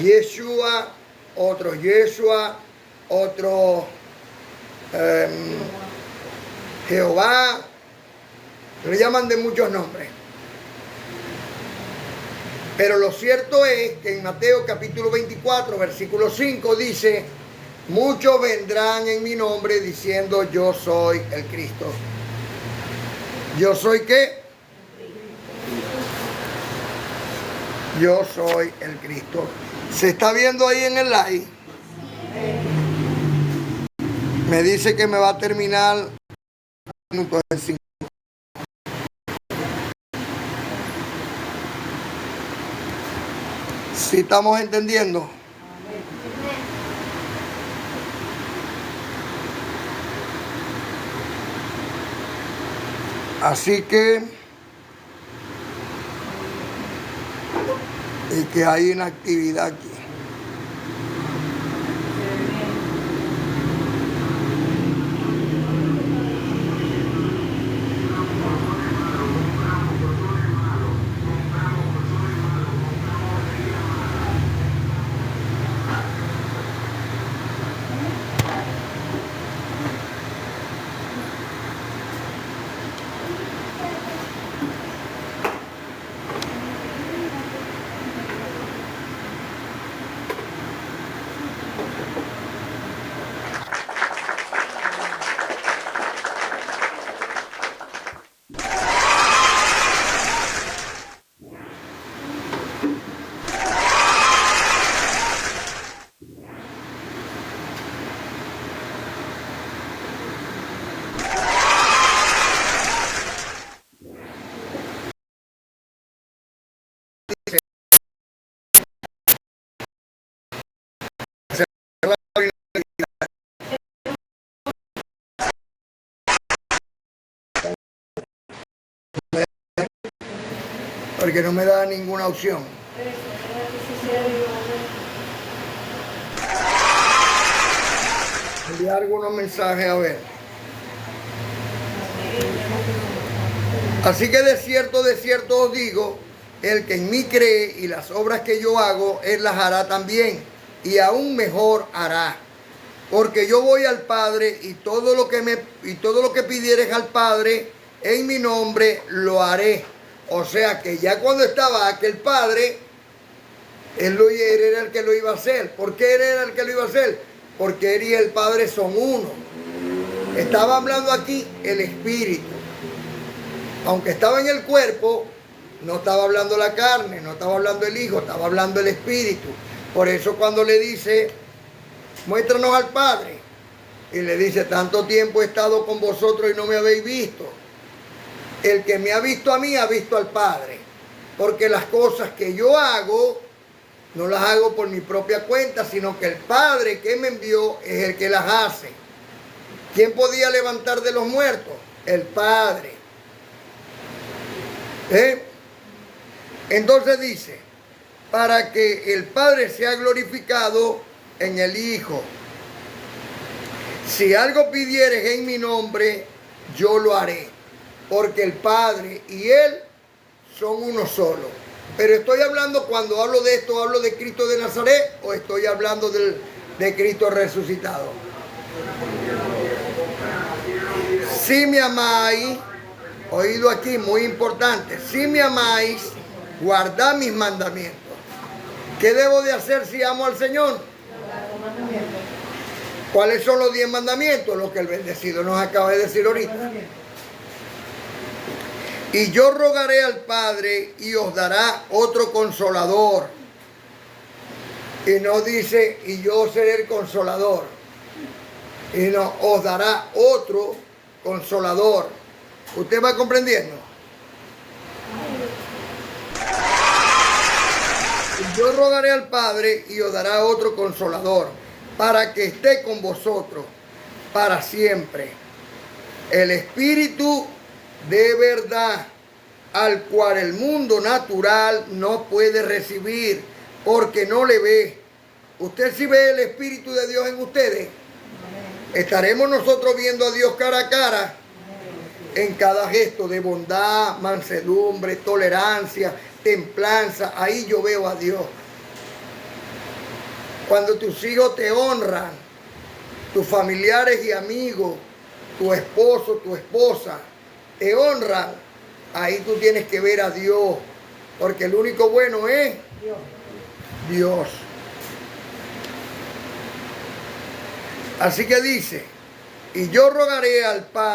Yeshua, otros Yeshua, otros Jehová, lo llaman de muchos nombres. Pero lo cierto es que en Mateo capítulo 24, versículo 5 dice, muchos vendrán en mi nombre diciendo yo soy el Cristo. ¿Yo soy qué? Yo soy el Cristo. ¿Se está viendo ahí en el live? Me dice que me va a terminar minutos en 5. ¿Sí estamos entendiendo? Así que hay una actividad aquí. Porque no me da ninguna opción. Enviar algunos mensajes a ver. Así que de cierto os digo, el que en mí cree y las obras que yo hago, él las hará también, y aún mejor hará. Porque yo voy al Padre y todo lo que pidieres al Padre en mi nombre lo haré. O sea que ya cuando estaba aquel Padre, él era el que lo iba a hacer. ¿Por qué él era el que lo iba a hacer? Porque él y el Padre son uno. Estaba hablando aquí el Espíritu. Aunque estaba en el cuerpo, no estaba hablando la carne, no estaba hablando el Hijo, estaba hablando el Espíritu. Por eso cuando le dice, muéstranos al Padre, y le dice, tanto tiempo he estado con vosotros y no me habéis visto. El que me ha visto a mí ha visto al Padre. Porque las cosas que yo hago, no las hago por mi propia cuenta, sino que el Padre que me envió es el que las hace. ¿Quién podía levantar de los muertos? El Padre. Entonces dice, para que el Padre sea glorificado en el Hijo. Si algo pidieres en mi nombre, yo lo haré. Porque el Padre y Él son uno solo. Pero estoy hablando, cuando hablo de esto, ¿hablo de Cristo de Nazaret o estoy hablando de Cristo resucitado? Si me amáis, oído aquí, muy importante, si me amáis, guardad mis mandamientos. ¿Qué debo de hacer si amo al Señor? ¿Cuáles son los 10 mandamientos? Lo que el bendecido nos acaba de decir ahorita. Y yo rogaré al Padre y os dará otro consolador. Y no dice, y yo seré el consolador. Y no, os dará otro consolador. ¿Usted va comprendiendo? Y yo rogaré al Padre y os dará otro consolador, para que esté con vosotros para siempre. El Espíritu de verdad, al cual el mundo natural no puede recibir, porque no le ve. ¿Usted sí ve el Espíritu de Dios en ustedes? ¿Estaremos nosotros viendo a Dios cara a cara? En cada gesto de bondad, mansedumbre, tolerancia, templanza, ahí yo veo a Dios. Cuando tus hijos te honran, tus familiares y amigos, tu esposo, tu esposa, te honran, ahí tú tienes que ver a Dios, porque el único bueno es Dios. Así que dice, y yo rogaré al Padre